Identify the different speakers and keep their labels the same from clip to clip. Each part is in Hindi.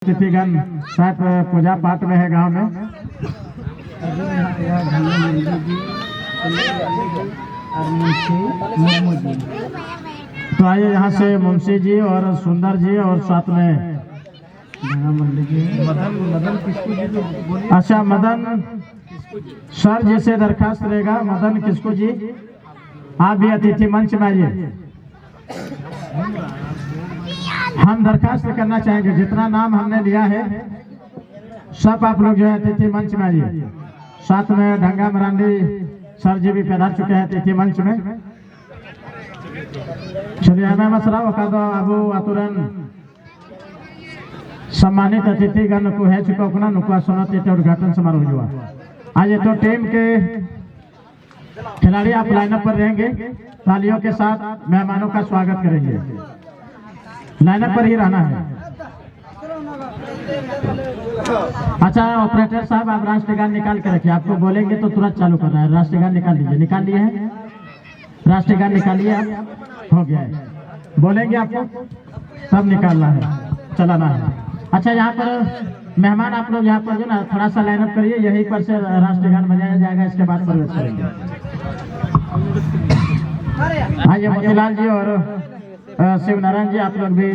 Speaker 1: तिथिगण शायद पूजा पाठ में है गांव में। तो आइए यहाँ से मुंशी जी और सुंदर जी और साथ में मदन किसको जी। अच्छा, मदन सर जी से दरखास्त रहेगा। मदन किसको जी, आप भी अतिथि मंच में आइए। हम दरखास्त करना चाहेंगे, जितना नाम हमने लिया है सब आप लोग जो है अतिथि मंच में आइए। साथ में ढंगा मरांडी सर जी भी पधार चुके हैं अतिथि मंच में। चलिए हमें मसरा वकादो अबू अतुरन सम्मानित अतिथिगण को है चुका अपना नुकवा सुनते उद्घाटन समारोह हुआ। आज तो टीम के खिलाड़ी आप लाइनअप पर रहेंगे, तालियों के साथ मेहमानों का स्वागत करेंगे। लाइनअप पर ही रहना है। अच्छा ऑपरेटर साहब, आप राष्ट्रगान निकाल के रखिए। आपको बोलेंगे तो तुरंत चालू करना है। राष्ट्रगान निकाल लीजिए। निकाल लिए हैं राष्ट्रगान, निकालिए आप, हो गया है। बोलेंगे आपको सब निकालना है, चलाना है। अच्छा, यहाँ पर मेहमान आप लोग यहाँ पर जो ना थोड़ा सा लाइनअप करिए, यहीं पर से राष्ट्रगान बजाया जाएगा, इसके बाद प्रवेश करेंगे। आइए मोतीलाल जी और शिवनारायण जी आप लोग भी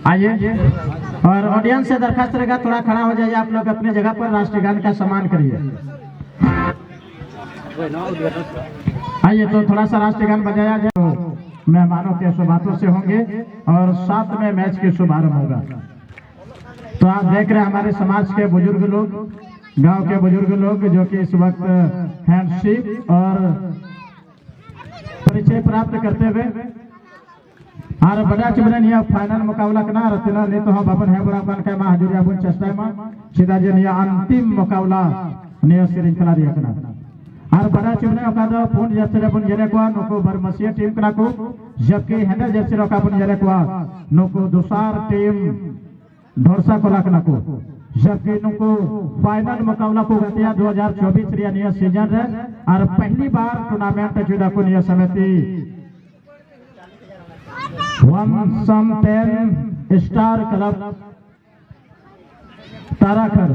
Speaker 1: आइए। और ऑडियंस से दरखास्त रहेगा, थोड़ा खड़ा हो जाइए आप लोग अपनी जगह पर, राष्ट्रगान का सम्मान करिए। आइए तो थोड़ा सा राष्ट्रगान बजाया जाए तो मेहमानों के शुभातों से होंगे और साथ में मैच के शुभारंभ होगा। तो आप देख रहे हैं हमारे समाज के बुजुर्ग लोग, गांव के बुजुर्ग लोग जो कि इस वक्त हैंडशिप और परिचय प्राप्त करते हुए और बड़ा चिमरन यह फाइनल मुकाबला करना रचना नहीं तो हम बाबन है बड़ा बन के मां हजूरिया बुन चेष्टा में सीधा जन यह अंतिम मुकाबला ने श्रृंखला रिया करना और बड़ा चिमरन का दो फोन जैसे बुन जरे को नको बरमसिया टीम कना को, जबकि हैंडल जैसे रोका बुन जरे को नको दुसार टीम ढोरसा को लाकना को, जबकि नको फाइनल मुकाबला को गतिया 2024 रिया निया सीजन है और पहली बार टूर्नामेंट जुदा को निया समिति 110 स्टार क्लब ताराखर,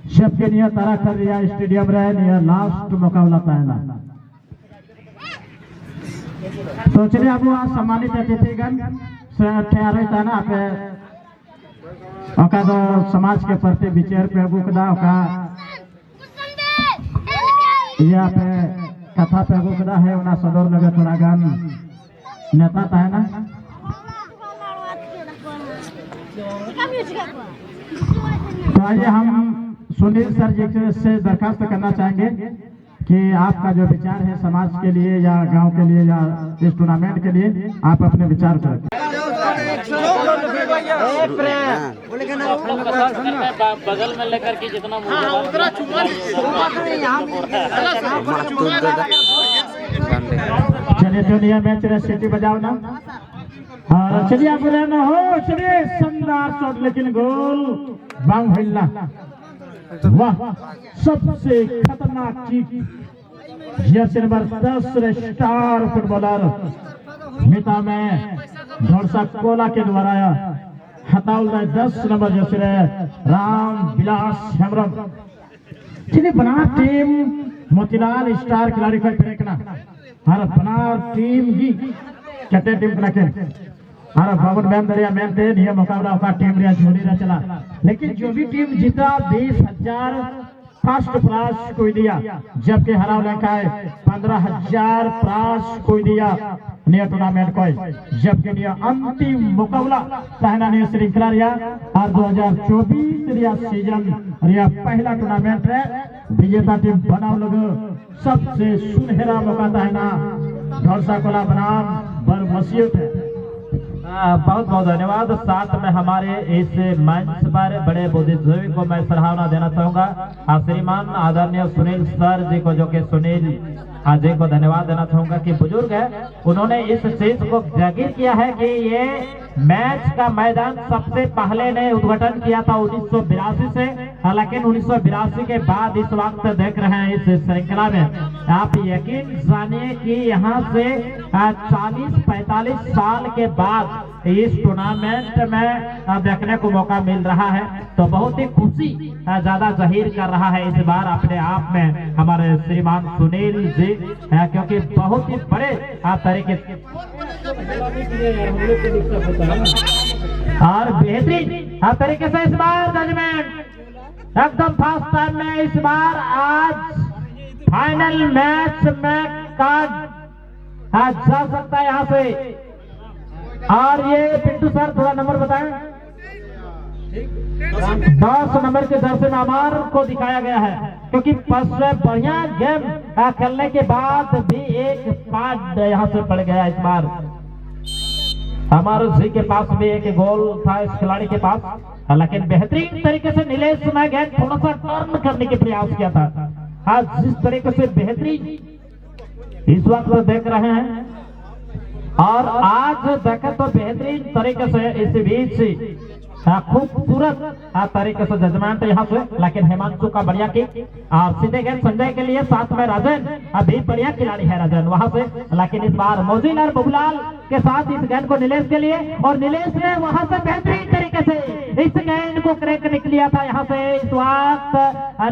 Speaker 1: जबकि निया ताराखर रिया स्टेडियम रहे निया लास्ट मुकाबला पायना। तो चलिए अब सम्मानित अतिथिगण ठहरे ताना पे ओका तो समाज के प्रति विचार पे गुकदा ओका या पे कथा पे गुकदा है उना सदर लगे थोड़ा गान नेता था है ना। तो आइए हम सुनील सर जी से दरखास्त करना चाहेंगे कि आपका जो विचार है समाज के लिए या गांव के लिए या इस टूर्नामेंट के लिए आप अपने विचार को रखें।
Speaker 2: बगल में लेकर के जितना
Speaker 1: चलिए तो नियम मैच रहे सिटी बजाओ ना। हाँ चलिए आप रहना हो। चलिए शानदार शॉट लेकिन गोल बांग हिलना। वाह, सबसे खतरनाक चीज जर्सी नंबर 10 स्टार फुटबॉलर मिता में ढोरसा कोला के द्वारा हताउल 10 नंबर जर्सी राम विलास हेम्ब्रम। चलिए बना टीम मोतीलाल स्टार खिलाड़ी को फेंकना और बना टीम की कटे टीम कना के और भवन मैन दरिया मैन थे नियम मुकाबला का टीम रिया जोड़ी रहा चला, लेकिन जो भी टीम जीता 20,000 फर्स्ट प्राइज कोई दिया, जबकि हराव लड़का है 15,000 प्राइज कोई दिया निया टूर्नामेंट को, जबकि निया अंतिम मुकाबला कहना निया श्रृंखला रिया और 2024 रिया सीजन रिया पहला टूर्नामेंट है। विजेता टीम बनाओ लोग सबसे सुनहरा मौका था ना ढोरसा कोला बनाम बरमसियत है।
Speaker 2: बहुत बहुत धन्यवाद। साथ में हमारे इस मंच पर बड़े बुद्धिजीवी को मैं सराहना देना चाहूंगा, श्रीमान आदरणीय सुनील सर जी को, जो कि सुनील जी को धन्यवाद देना चाहूंगा कि बुजुर्ग है, उन्होंने इस चीज को जाहिर किया है कि ये मैच का मैदान सबसे पहले ने उद्घाटन किया था 1982 से, हालांकि 1982 के बाद इस वक्त देख रहे हैं इस श्रृंखला में आप यकीन जानिए कि यहाँ से 40-45 साल के बाद इस टूर्नामेंट में देखने को मौका मिल रहा है, तो बहुत ही खुशी ज्यादा जाहिर कर रहा है इस बार अपने आप में हमारे श्रीमान सुनील जी, क्योंकि बहुत ही बड़े तरीके और बेहतरीन तरीके से इस बार जजमेंट एकदम फास्ट टाइम में इस बार आज फाइनल मैच में कार्ड जा सकता है यहाँ से। और ये पिंटू सर थोड़ा नंबर बताएं। 10 नंबर के दर्शन अमार को दिखाया गया है, क्योंकि बढ़िया गेम खेलने के बाद भी एक कार्ड यहाँ से पड़ गया इस बार। हमारे जी के पास भी एक गोल था इस खिलाड़ी के पास, लेकिन बेहतरीन तरीके से नीलेश ने गेंद थोड़ा सा टर्न करने के प्रयास किया था। आज जिस तरीके से बेहतरीन इस वक्त देख रहे हैं, और आज देखें तो बेहतरीन तरीके से इस बीच खूबसूरत तरीके से जजमेंट यहाँ से, लेकिन हिमांशु का बढ़िया किक और सीधे गेंद संजय के लिए, साथ में राजन अभी बढ़िया खिलाड़ी है राजन वहां से, लेकिन इस बार मोजिल और बबुलाल के साथ इस गेंद को नीलेश के लिए, और नीलेश ने वहां से बेहतरीन तरीके से इस गेंद को क्रैक निकलिया था यहाँ से। इस वक्त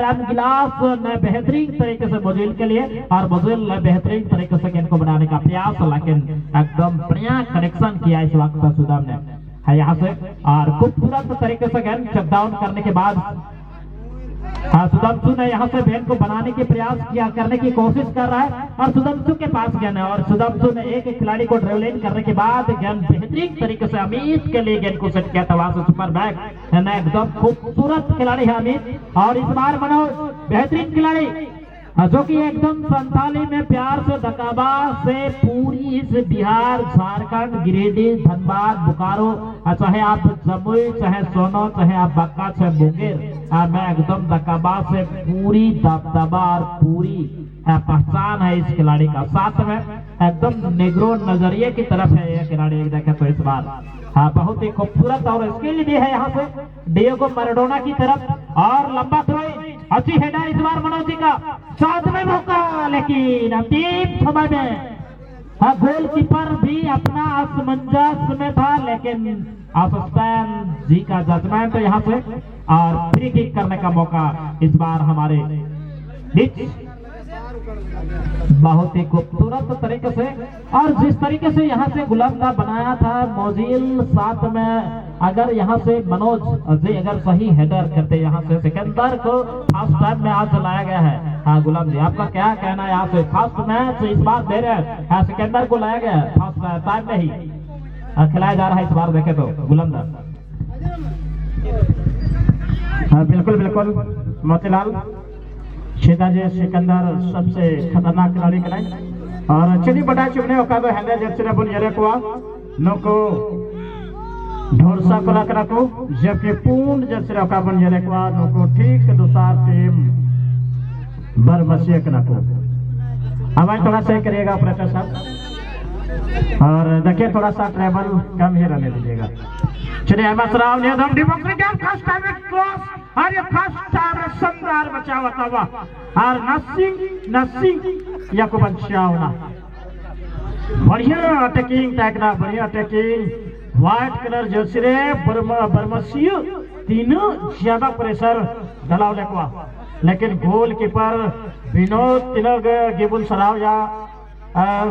Speaker 2: रामगिलास ने बेहतरीन तरीके से मोजिल के लिए, और मोजिल ने बेहतरीन तरीके से गेंद को बनाने का प्रयास, लेकिन एकदम बढ़िया कनेक्शन किया इस वक्त सुदाम ने है यहाँ से, और खूबसूरत तरीके से गेंद शट डाउन करने के बाद सुधांशु ने यहाँ से गेंद को बनाने के प्रयास किया, करने की कोशिश कर रहा है, और सुधांशु के पास गेंद है, और सुधांशु ने एक खिलाड़ी को ड्राइवलिंग करने के बाद गेंद बेहतरीन तरीके से अमित के लिए गेंद को सेट किया था वहां से। सुपर बैक एकदम खूबसूरत खिलाड़ी है अमित, और इस बार मनोज बेहतरीन खिलाड़ी जो कि एकदम संताली में प्यार से दकाबा से पूरी इस बिहार, झारखंड, गिरिडीह, धनबाद, बोकारो, चाहे आप जमुई, चाहे सोनो, चाहे आप बक्का, चाहे मुंगेर, मैं एकदम दकाबा से पूरी दबदबा और पूरी पहचान है इस खिलाड़ी का। साथ में एकदम नेग्रो नजरिए की तरफ है यह खिलाड़ी, एक देखे तो इस बार बहुत ही खूबसूरत और स्किल भी है यहाँ से डिएगो मैराडोना की तरफ, और लंबा थ्रो, अच्छी हेडर इस बार मनोज जी का, साथ में मौका, लेकिन अंतिम समय में गोलकीपर भी अपना असमंजस में था, लेकिन आसस्टैन जी का जजमेंट तो यहाँ से, और फ्री किक करने का मौका इस बार हमारे बीच। बहुत ही खूबसूरत तरीके से, और जिस तरीके से यहाँ से गुलाम का बनाया था मोजिल, साथ में अगर यहाँ से मनोज जी अगर सही हेडर करते यहाँ से, सिकंदर को फर्स्ट टाइम में आज लाया गया है। हाँ गुलाम जी, आपका क्या कहना है? यहाँ से फर्स्ट मैच इस बार दे रहे हैं, सिकंदर को लाया गया है फर्स्ट टाइम में ही खिलाया जा रहा है इस बार, देखे तो गुलाम दा।
Speaker 1: बिल्कुल बिल्कुल मोतीलाल शेदाजी सिकंदर सबसे खतरनाक खिलाड़ी खिलाए, और चलिए बड़ा चुपने ओकादो हैंडल जर्सी बुन येरे को नको ढोरसा को लकरा को, जबकि पूर्ण जर्सी ओका बुन येरे को नको ठीक दूसरा टीम बरमसिया कना को। आवाज थोड़ा सही करिएगा ऑपरेटर साहब, और देखिए थोड़ा सा ट्रेवल कम ही रहने दीजिएगा। चलिए एमएस राव ने एकदम डेमोक्रेटिक फर्स्ट टाइम क्रॉस, और ये फर्स्ट टाइम शानदार बचाव हुआ, और नसिंग या को बचावना बढ़िया अटैकिंग टैकना, बढ़िया अटैकिंग, व्हाइट कलर जर्सी रे बरमसिया तीनों ज्यादा प्रेशर डाला लेकवा, लेकिन गोलकीपर विनोद तिलक गिबुल सराव या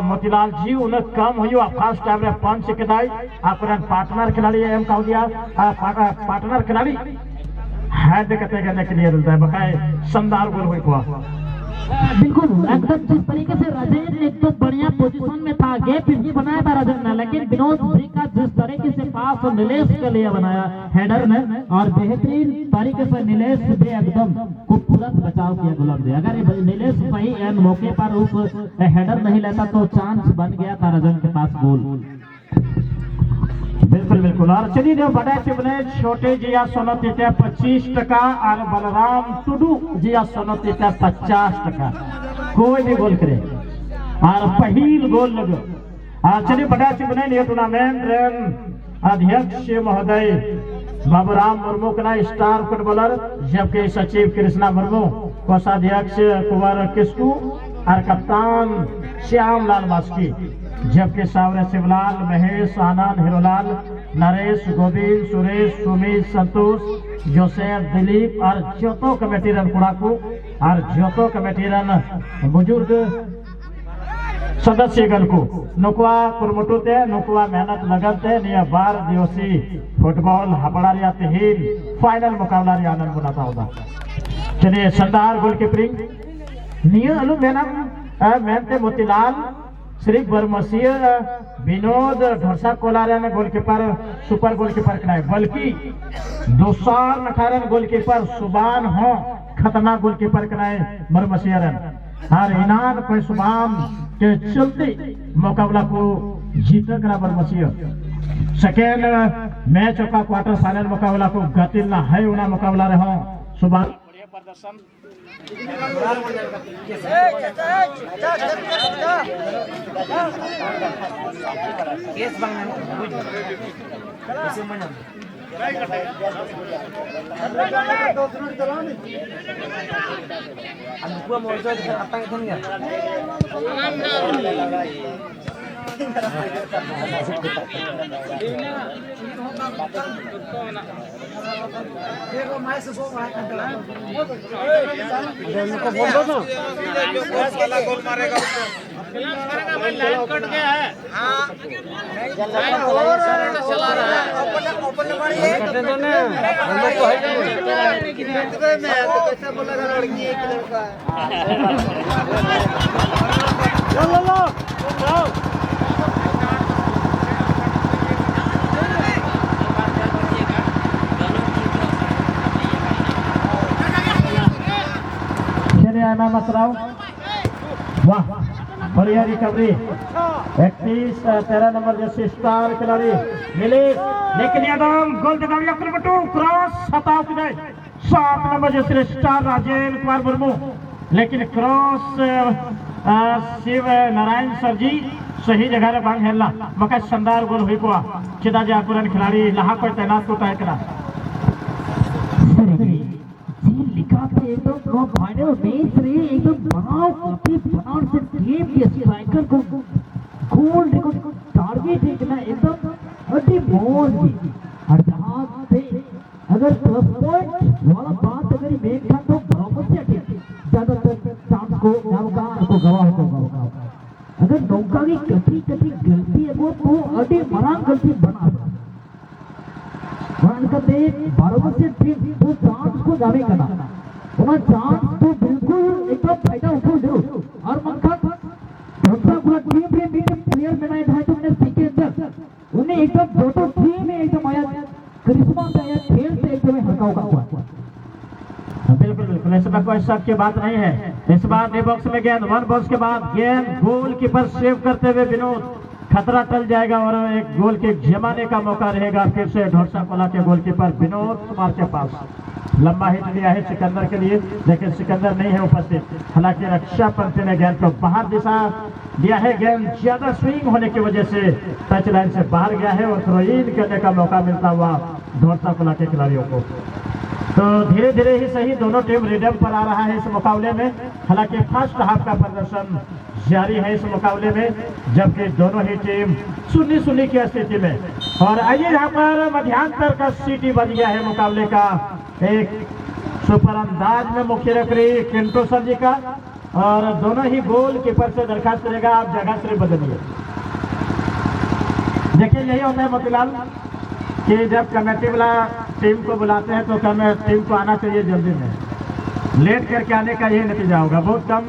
Speaker 1: मोतीलाल जी उन्हें कम हुई फर्स्ट टाइम रे पंच के दाई आपन पार्टनर खिलाड़ी एम कह दिया पार्टनर खिलाड़ी हेड कते करने के लिए रहता है बकाए शानदार गोल हुई को।
Speaker 2: बिल्कुल एकदम जिस तरीके से राजेंद्र एक तो बढ़िया पोजीशन में था, गैप भी बनाया था राजेंद्र ने, लेकिन विनोद जी का जिस तरीके से पास नीलेश के लिए बनाया हेडर ने, और बेहतरीन तरीके से नीलेश भी एकदम खूबसूरत बचाव किया गुलाम जी। अगर नीलेश सही एंड मौके पर उस हेडर नहीं लेता तो चांस बन गया था राजेंद्र के पास गोल।
Speaker 1: बिल्कुल बिल्कुल, और चलिए जो बड़ा टिपने छोटे जिया सोनोतीता 25 टका, और बलराम टुडू जिया सोनोतीता 50 टका, कोई भी गोल करे और पहिल गोल लगे। चलिए बड़ा टिपने ये टूर्नामेंट अध्यक्ष महोदय बाबूराम मुर्मू का स्टार फुटबॉलर, जबकि सचिव कृष्णा मुर्मू, कोषाध्यक्ष कुंवर किस्कू, और कप्तान श्याम लाल बास्की जबकि सावरे शिवलाल, महेश, आनंद, हीरोलाल, नरेश, गोविंद, सुरेश, सुमित, संतोष, जोसेफ, दिलीप और जोतो कमेटी रन कुड़ाकू और जोतो कमेटी रन बुजुर्ग सदस्य को नुकवा कुरमुटुते नुकवा मेहनत लगनते निया बार दिवसी फुटबॉल हपड़ारिया तहीन फाइनल मुकाबला रे आनंद बुनाता होगा। चलिए शानदार गोलकीपिंग निया अलू मेहनते मोतीलाल श्री बरमसिया विनोद ढोसा कोलारिया ने गोलकीपर सुपर गोलकीपर बनाए, बल्कि दोसार नखारन गोलकीपर सुबान हो खतरनाक गोलकीपर बनाए बरमसिया रन हर इनान कोई सुबान के चलते मुकाबला को जीता करा बरमसिया। सेकेंड मैच का क्वार्टर फाइनल मुकाबला को गतिल ना है उना मुकाबला रहो सुबान प्रदर्शन
Speaker 3: गोल मारेगा कट गया है। चला रहा है कैसे बोलेगा लड़की एक लड़का
Speaker 1: मसराव वाह बढ़िया रिकवरी 31-13 नंबर जैसे स्टार खिलाड़ी मिले लेकिन यादव गोल जगाड़िया क्रॉस हटाओ किधर 7 नंबर जैसे स्टार राजेंद्र कुमार मुर्मू लेकिन क्रॉस शिव नारायण सर जी सही जगह रे बांग हेलना मका शानदार गोल हुई को चिदा जापुरन खिलाड़ी लहा पर तैनात को तय करा
Speaker 4: एकदम नो फाइनल मैच रे एकदम बनाओ काफी बनाओ से टीम के स्ट्राइकर को गोल देखो टारगेट है ना एकदम अति बॉल भी और जहां से अगर प्लस पॉइंट वाला बात अगर ये मैच था तो बराबर से अटके ज्यादातर चांस को गवाह होगा अगर नौका की कभी गलती है वो तो अति बड़ा गलती बना करते बराबर से टीम वो चांस को जावे करना और चांस तो बिल्कुल एकदम फायदा उठो जरूर और मनखा ढोसा पूरा टीम के बीच प्लेयर बनाए था तुमने सीखे अंदर उन्हें एकदम दोनों टीम में एकदम आया करिश्मा से आया खेल से एकदम हल्का हुआ
Speaker 1: बिल्कुल बिल्कुल ऐसा कोई शक की बात नहीं है। इस बार डी बॉक्स में गेंद 1 बॉक्स के बाद गेंद गोलकीपर सेव करते हुए विनोद खतरा टल जाएगा और एक गोल के जमाने का मौका रहेगा फिर से ढोसा कोला के गोलकीपर विनोद कुमार के पास। लंबा हिट लिया है सिकंदर के लिए लेकिन सिकंदर नहीं है उपस्थित, हालांकि रक्षा पंथी ने गेंद को बाहर दिशा दिया है। गेंद ज्यादा स्विंग होने की वजह से टच लाइन से बाहर गया है और थ्रो इन करने का मौका मिलता हुआ ढोसा कोला के खिलाड़ियों को। तो धीरे धीरे ही सही दोनों टीम रिडम पर आ रहा है इस मुकाबले में, हालांकि फर्स्ट हाफ का प्रदर्शन जारी है इस मुकाबले में जबकि दोनों ही टीम 0-0 की स्थिति में। और आइए यहाँ पर मध्यांतर का सीटी बज गया है मुकाबले का एक सुपर अंदाज में मुख्य रेफरी किंटो सर जी का और दोनों ही गोल कीपर से दरखास्त करेगा आप जगह से बदलिए। देखिए यही होता है मोतीलाल कि जब कमेटी वाला टीम को बुलाते हैं तो टीम को आना चाहिए जल्दी में, लेट करके आने का यही नतीजा होगा। बहुत कम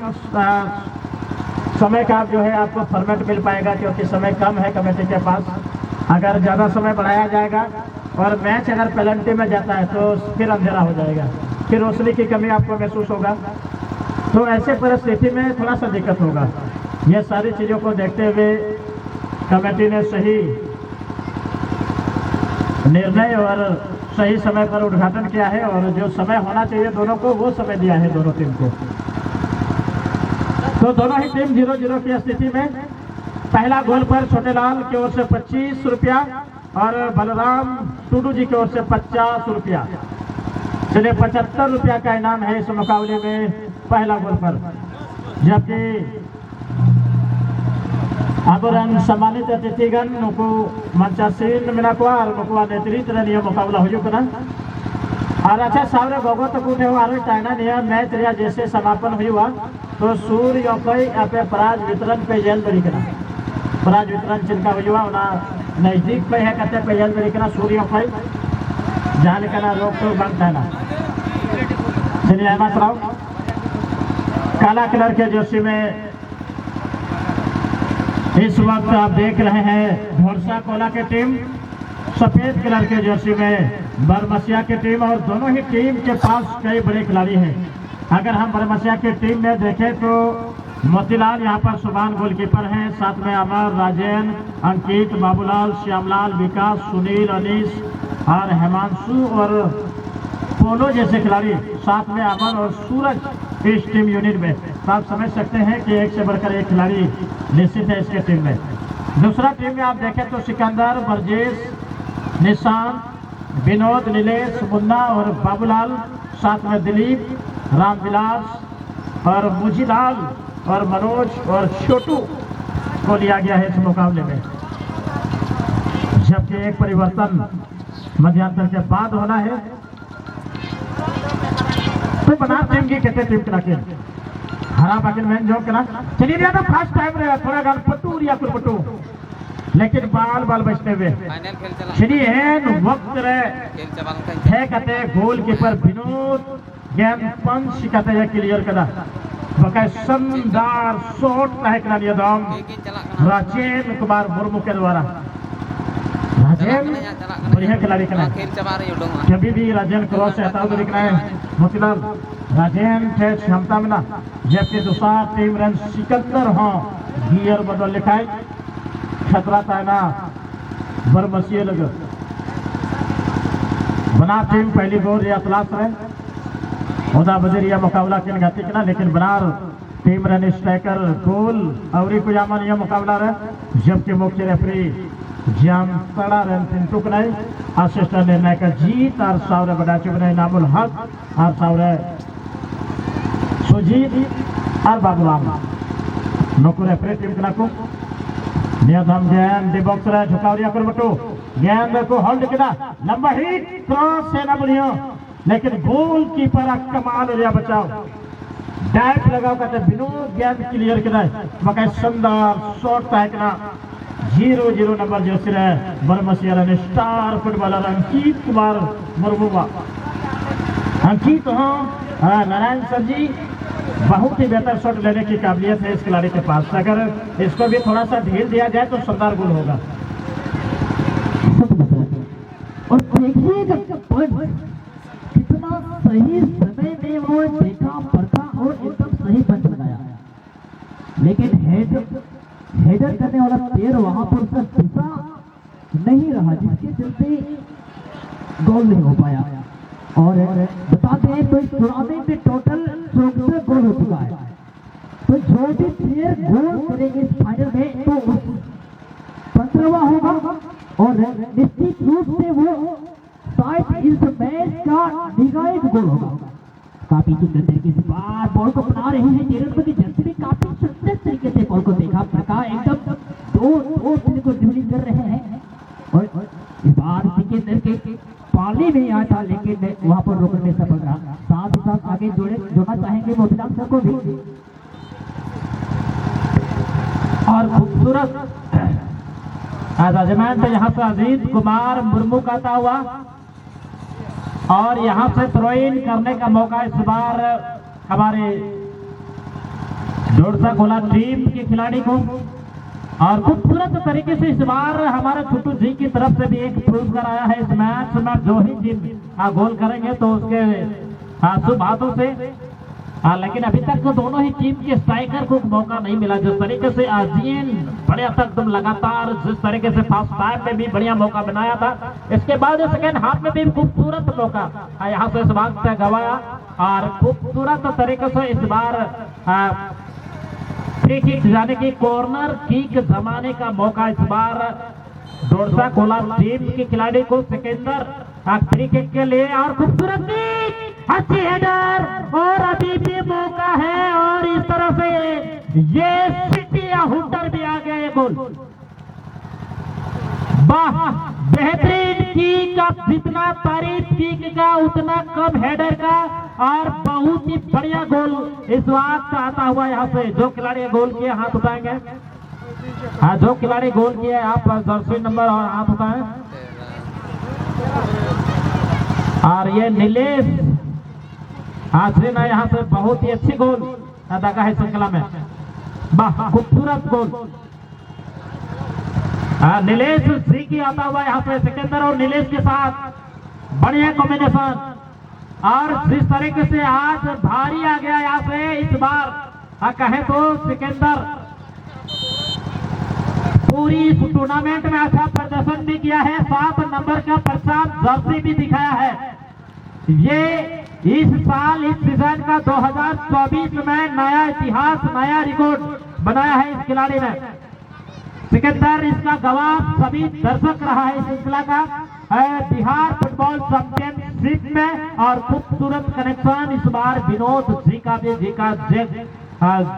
Speaker 1: समय का जो है आपको फॉर्मेट मिल पाएगा क्योंकि समय कम है कमेटी के पास। अगर ज़्यादा समय बढ़ाया जाएगा और मैच अगर पेनल्टी में जाता है तो फिर अंधेरा हो जाएगा, फिर रोशनी की कमी आपको महसूस होगा, तो ऐसे परिस्थिति में थोड़ा सा दिक्कत होगा। ये सारी चीज़ों को देखते हुए कमेटी ने सही निर्णय और सही समय पर उद्घाटन किया है और जो समय होना चाहिए दोनों को वो समय दिया है दोनों टीम को। तो दोनों ही टीम 0-0 की स्थिति में। पहला गोल पर छोटेलाल की ओर से 25 रुपया और बलराम टूडू जी की ओर से 50 रुपया, चलिए 75 रुपया का इनाम है इस मुकाबले में पहला गोल पर। जबकि Aburan सम्मानित अतिथिगण नुकु मंचासीन मिनाकुआर नुकुआ नेतृत्व नियम मुकाबला हो कना और अच्छा सावरे भगवत को ने वाले टाइना नियम मैच रिया जैसे समापन हुआ तो सूर्य योकई आपे प्राज वितरण पे जेल बरी कना प्राज वितरण जिनका हुआ ना नजदीक पे है कहते पे जेल बरी कना सूर्य योकई जान कना रोक तो बंद है ना चलिए अहमद राव काला कलर के जर्सी में इस वक्त आप देख रहे हैं घोड़सा कोला की टीम, सफेद कलर के जर्सी में बरमसिया की टीम और दोनों ही टीम के पास कई बड़े खिलाड़ी हैं। अगर हम बरमसिया की टीम में देखें तो मोतीलाल यहाँ पर सुभान गोलकीपर हैं, साथ में अमर, राजेन, अंकित, बाबूलाल, श्यामलाल, विकास, सुनील, अनीस और हेमांशु और पोलो जैसे खिलाड़ी, साथ में अमन और सूरज इस टीम यूनिट में। तो आप समझ सकते हैं कि एक से बढ़कर एक खिलाड़ी निश्चित है इसके टीम में। दूसरा टीम में आप देखें तो सिकंदर, बरजेश, निशांत, विनोद, नीलेश, मुन्ना और बाबूलाल, साथ में दिलीप, रामविलास और मुजीलाल और मनोज और छोटू को लिया गया है इस मुकाबले में। जबकि एक परिवर्तन मध्यांतर के बाद होना है तो बना टीम की कहते टीम करा के हरा बाकी में जो करा चलिए तो फर्स्ट टाइम रहे थोड़ा गाल पट्टू या कुछ पट्टू लेकिन बाल बाल बचते हुए चलिए है वक्त रहे है कहते गोलकीपर विनोद गेंद पंच कहते हैं क्लियर करा बकाय शानदार शॉट है करा लिया दाम राजेन कुमार मुर्मू के द्वारा। राजेन बढ़िया खिलाड़ी कना कभी भी राजेन क्रॉस से हटाओ तो दिखना है मोतीलाल राजेन थे क्षमता में ना जबकि दूसरा टीम रन सिकंदर हो गियर बदल लिखाए खतरा था ना बरमसिए लग बना टीम पहली गोल या तलाश रहे उदा बजरिया मुकाबला के घाती कना लेकिन बनार टीम रन स्ट्राइकर गोल और कुछ यह मुकाबला रहे जबकि मुख्य रेफरी जाम तड़ा रन पिंटू कनाई असिस्टेंट निर्णय का जीत और सावरे बड़ा चुनाई नामुल हक और सावरे सुजीत और बाबूलाल नौकर रेफरी टीम कना को नियम गेंद डी बॉक्स रहा झुकावरिया कर बटो गेंद को होल्ड किया लंबा हिट क्रॉस है ना बढ़िया लेकिन गोलकीपर कमाल रिया बचाओ डाइव लगाओ कहते विनोद गेंद क्लियर किया मगर शानदार शॉट है कना 0-0 नंबर जो सिर है बरमसिया ने स्टार फुटबॉलर अंकित कुमार मुर्मू अंकित हाँ नारायण सर जी बहुत ही बेहतर शॉट लेने की काबिलियत है इस खिलाड़ी के पास। अगर इसको भी थोड़ा सा ढील दिया जाए तो शानदार गोल होगा।
Speaker 4: और देखिएगा कितना सही समय में वो देखा पड़ता और एकदम सही पंच लगाया लेकिन हेडर करने वाला पैर वहां पर उसका दिशा नहीं रहा जिसके चलते गोल नहीं हो पाया। और बता दें तो इस टूर्नामेंट में टोटल 64 गोल हो चुका है तो जो भी प्लेयर गोल करेंगे इस फाइनल में तो 15वां होगा और निश्चित रूप से वो शायद इस मैच का निगाह गोल होगा। काफी सुंदर तरीके से बार बॉल को बना रहे हैं जेरल की जर्सी में काफी सुंदर तरीके से बॉल को देखा प्रका एकदम दो को ड्यूलिंग कर रहे हैं और इस बार सिकंदर के पाले में आया था लेकिन वहां पर रोकने में सफल रहा। साथ ही साथ आगे जोड़ना चाहेंगे मोतीलाल सर को भी
Speaker 2: और खूबसूरत जजमान तो यहाँ से अजीत कुमार मुर्मू कहता हुआ और यहाँ से थ्रो इन करने का मौका इस बार हमारे जोड़सा गोला टीम के खिलाड़ी को और खूबसूरत तरीके से इस बार हमारे छोटू जी की तरफ से भी एक प्रूव कराया है इस मैच में जो ही टीम गोल करेंगे तो उसके शुभ हाथों से लेकिन अभी तक तो दोनों ही टीम के स्ट्राइकर को मौका नहीं मिला। जिस तरीके से आजीन बढ़िया तक तुम लगातार जिस तरीके से फर्स्ट टाइम में भी बढ़िया मौका बनाया था इसके बाद सेकेंड हाफ में भी खूबसूरत मौका यहाँ से इस बार से गवाया और खूबसूरत तरीके से इस बार फ्री किक जाने की कॉर्नर किक जमाने का मौका इस बार जोड़सा कोला टीम के खिलाड़ी को सिकंदर फ्री किक के लिए और खूबसूरत अच्छी हेडर और अभी भी मौका है और इस तरह से ये सिटी या हुंटर भी आ गए गोल। वाह, बेहतरीन किक, आप जितना तारीफ किक का उतना कम हेडर का, और बहुत ही बढ़िया गोल इस वक्त आता हुआ यहाँ से। जो खिलाड़ी गोल किए हाथ उठाएंगे। हाँ, जो खिलाड़ी गोल किए आप जर्सी नंबर और हाथ उठाएं। और ये नीलेश हाजरी ने यहाँ से बहुत ही अच्छी गोल अदा का है श्रृंखला में। वाह, खूबसूरत गोल। नीलेश जी की आता हुआ यहाँ पे सिकंदर और नीलेश के साथ बढ़िया कॉम्बिनेशन। और जिस तरीके से आज भारी आ गया यहाँ से इस बार कहे तो सिकंदर पूरी इस टूर्नामेंट में अच्छा प्रदर्शन भी किया है, 7 नंबर का प्रशांत जर्सी भी दिखाया है। ये इस साल इस सीजन का 2024 में नया इतिहास, नया रिकॉर्ड बनाया है इस खिलाड़ी ने। सिकंदर इसका गवाह सभी दर्शक रहा है इस श्रृंखला का बिहार फुटबॉल चैंपियनशिप में। और खूबसूरत कनेक्शन इस बार विनोद जी का भी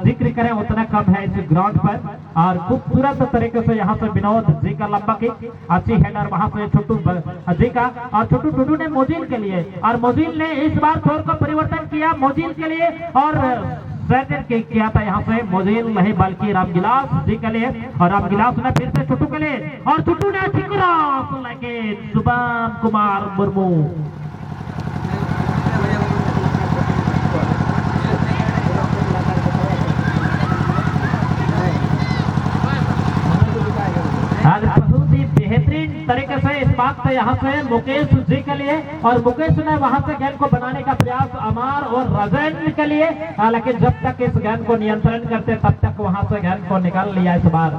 Speaker 2: जिक्र करें उतना कम है इस ग्राउंड पर। और खूबसूरत तरीके से यहाँ से विनोद जी का लंबा किक, अच्छी हेडर वहां से छोटू जी का। और छोटू टुडू ने मोजिल के लिए, और मोजिल ने इस बार स्कोर का परिवर्तन किया मोजिल के लिए, और सेटर किक किया था यहाँ से मोजिल नहीं बल्कि रामगिलास जी के लिए। और रामगिलास ने फिर से छोटू के लिए, और छोटू ने अच्छी क्रॉस, लेकिन शुभम कुमार मुर्मू आज बहुत ही बेहतरीन तरीके से इस बात से यहाँ से मुकेश जी के लिए, और मुकेश ने वहां से गेंद को बनाने का प्रयास अमार और रजन के लिए, लेकिन जब तक इस गेंद को नियंत्रण करते तब तक वहां से गेंद को निकाल लिया इस बार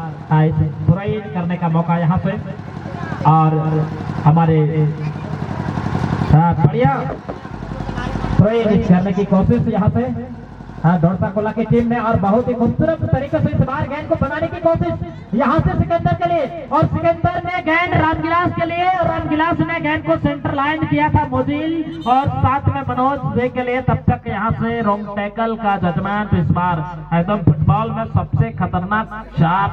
Speaker 2: बुराई करने का मौका यहाँ से। और हमारे बढ़िया करने की कोशिश यहाँ से दौड़ता कोला की टीम ने, और बहुत ही खूबसूरत तरीके से इस बार गेंद को बनाने की कोशिश यहाँ से सिकंदर के लिए, और सिकंदर ने गेंद रामगिलास के लिए, और रामगिलास ने गेंद को सेंटर लाइन किया था मोजिल और साथ में मनोज जी के लिए। तब तक यहाँ से रॉन्ग टैकल का जजमेंट इस बार एकदम फुटबॉल में सबसे खतरनाक चाप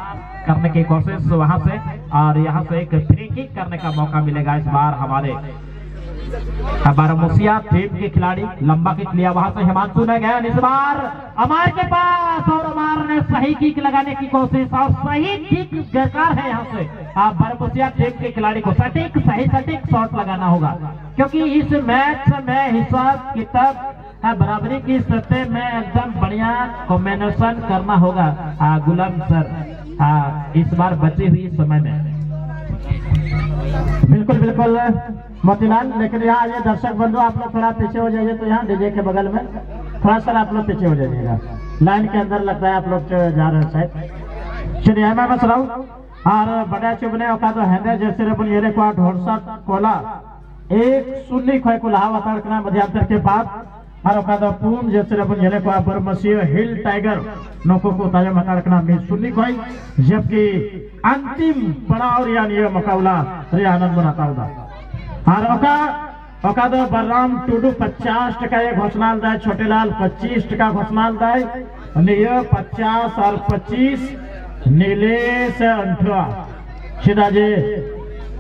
Speaker 2: करने की कोशिश वहां से, और यहाँ से एक फ्री किक करने का मौका मिलेगा इस बार हमारे बारामूसिया टीम के खिलाड़ी। लंबा किक लिया वहां से हिमांशु ने, गया इस बार अमार के पास, और अमार ने सही किक लगाने की कोशिश, और सही किक बेकार है यहाँ से। बारामूसिया टीम के खिलाड़ी को सटीक शॉट लगाना होगा, क्योंकि इस मैच में हिसाब किताब बराबरी की सतह में एकदम बढ़िया कॉम्बिनेशन करना होगा गुलाम सर इस बार बची हुई समय में।
Speaker 1: बिल्कुल बिल्कुल मोतीलाल, लेकिन यहाँ ये दर्शक बंधु आप लोग थोड़ा पीछे हो जाइए, तो यहाँ डीजे के बगल में थोड़ा सा आप लोग पीछे हो जाइएगा, लाइन के अंदर लगता है आप लोग जा रहे हैं शायद। चलिए मैं बस रहा हूँ, और बड़ा चुभने का तो है जैसे रबन ये को कोला 1-0 खोए को लहावा तड़कना मध्यांतर के बाद, और पूर्ण जैसे रबन ये को बरमसियो हिल टाइगर नौकों को ताजा मकाड़कना में 0 खोई, जबकि अंतिम पड़ाव यानी ये मुकाबला रियानंद बनाता होगा। और बलराम टुडू 50% ये घोषणा दाय, छोटेलाल 25% घोषणा दाय, 50 और 25 नीलेश 18 शिदाजे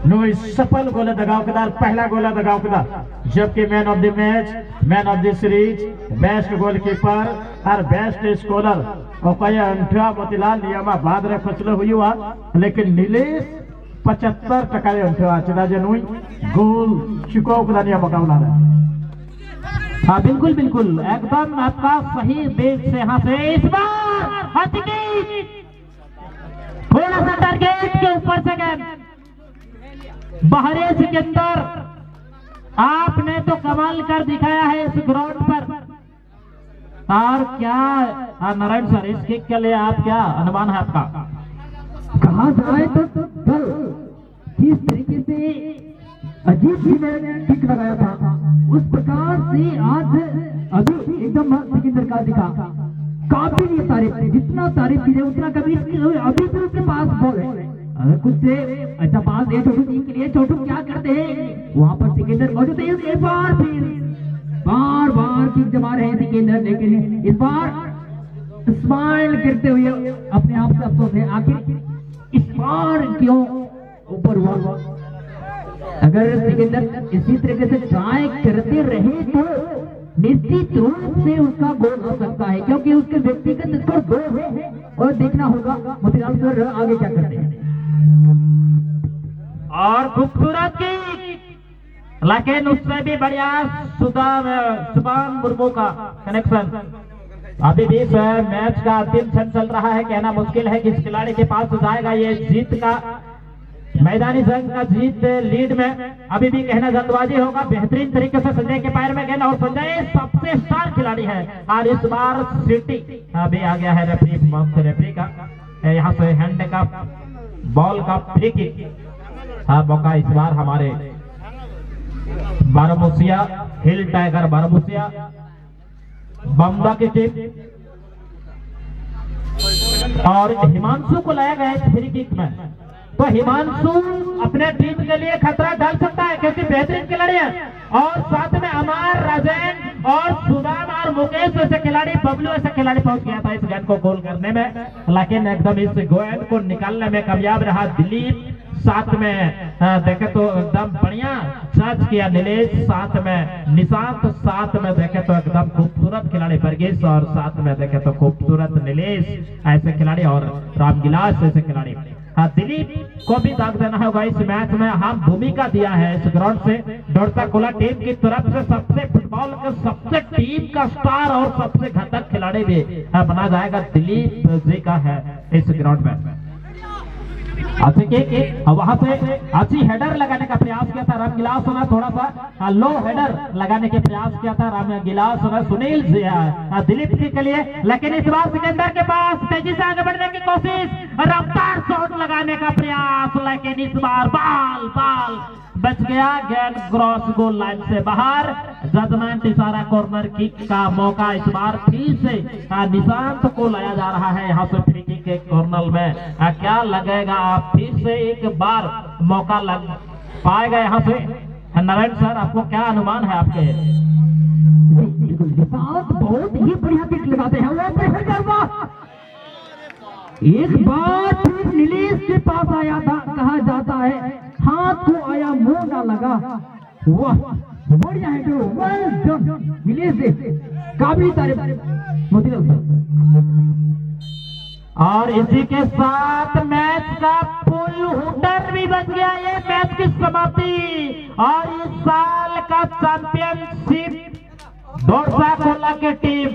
Speaker 1: नो सफल गोला दगावकदार, पहला गोला दगावकदार, जबकि man of the match, man of the series, best goalkeeper और बेस्ट स्कोरर और 18 मोतीलाल नियमा बाद रे फसलो हुई हुआ, लेकिन नीलेश 75% अंठवा चिदाजे नुई गोल चिको का नियम मुकाबला है।
Speaker 2: हाँ बिल्कुल बिल्कुल एकदम आपका सही बेस से यहाँ से इस बार थोड़ा सा टारगेट के ऊपर से गेंद बाहरी सिकंदर, आपने तो कमाल कर दिखाया है इस ग्राउंड पर। और क्या नारायण सर इस किक के लिए आप क्या अनुमान है आपका?
Speaker 4: कहा जाए तो कल जिस तरीके से अजीत जी ने किक लगाया था उस प्रकार से आज अभी एकदम सिकंदर का दिखा, काबिल तारीफ, जितना तारीफ की जाए उतना कभी अभी तो उसके पास बॉल है, अगर कुछ से अच्छा पास है छोटू जी के लिए, छोटू क्या करते हैं वहां पर सिकंदर मौजूद है, एक बार फिर बार बार किक जमा रहे हैं सिकंदर, लेकिन इस बार स्माइल करते हुए अपने आप से अफसोस है, आखिर इस बार क्यों ऊपर हुआ। अगर सिकंदर इसी तरीके से ट्राई करते रहे तो निश्चित रूप से उसका गोल हो सकता है, क्योंकि उसके व्यक्तिगत स्कोर 2 है और देखना होगा मोतीलाल सर आगे क्या करते हैं।
Speaker 2: और खूबसूरत की, लेकिन उससे भी बढ़िया सुभान मुर्मू का कनेक्शन। अभी भी मैच का अंतिम क्षण चल रहा है, कहना मुश्किल है कि इस खिलाड़ी के पास जाएगा ये जीत का, मैदानी जंग का जीत लीड में। अभी भी कहना जल्दबाजी होगा। बेहतरीन तरीके से संजय के पैर में गेंद, और संजय सबसे स्टार खिलाड़ी है और इस बार सिटी अभी आ गया है रेफरी का, यहाँ से हैंड का बॉल का फ्री किक। मौका इस बार हमारे बारामूसिया हिल टाइगर बारामूसिया बमदा की टीम, और हिमांशु को लाया गया है फ्री किक में। तो हिमांशु अपने टीम के लिए खतरा डाल सकता है, क्योंकि बेहतरीन खिलाड़ी है, और साथ में अमर, राजेन और सुदाम और मुकेश जैसे खिलाड़ी, बबलू ऐसे खिलाड़ी पहुंच गया था इस गेंद को गोल करने में, लेकिन एकदम इस गेंद को निकालने में कामयाब रहा दिलीप। साथ में देखे तो एकदम बढ़िया सर्च किया नीलेश, साथ में निशांत, साथ में देखे तो एकदम खूबसूरत खिलाड़ी वर्गीस, और साथ में देखे तो खूबसूरत नीलेश ऐसे खिलाड़ी, और रामगिलास ऐसे खिलाड़ी। दिलीप को भी दाग देना होगा इस मैच में। हम भूमिका दिया है इस ग्राउंड से दौड़ता कोला टीम की तरफ से सबसे फुटबॉल के सबसे टीम का स्टार और सबसे घातक खिलाड़ी भी बना जाएगा दिलीप जी का है इस ग्राउंड में। वहां से अच्छी हेडर लगाने का प्रयास किया था रामगिलास ने, थोड़ा सा लो हेडर लगाने के प्रयास किया था रामगिलास ने सुनील दिलीप जी के लिए, लेकिन इस बार सिकंदर के पास तेजी से आगे बढ़ने की कोशिश, रफ्तार शॉट लगाने का प्रयास, लेकिन इस बार बाल बच गया, गेंद क्रॉस गोल लाइन से बाहर। जजमेंट इशारा कॉर्नर किक का मौका इस बार फिर से निशांत को लाया जा रहा है यहाँ से फ्री किक के कॉर्नर में। क्या लगेगा, आप फिर से एक बार मौका लग पाएगा यहाँ से। नारायण सर, आपको क्या अनुमान है आपके?
Speaker 4: निशांत बहुत ही बढ़िया किक लगाते हैं, एक बार फिर नीलेश के पास आया था, कहा जाता है हाथ को आया मुंह ना लगा। वाह बढ़िया है, वेल डन नीलेश जी, काबिल तारीफ मोतीलाल सर।
Speaker 2: और इसी के साथ मैच का फुल हुटर भी बन गया ये मैच की समाप्ति, और इस साल का चैंपियनशिप दौड़ता कोला की टीम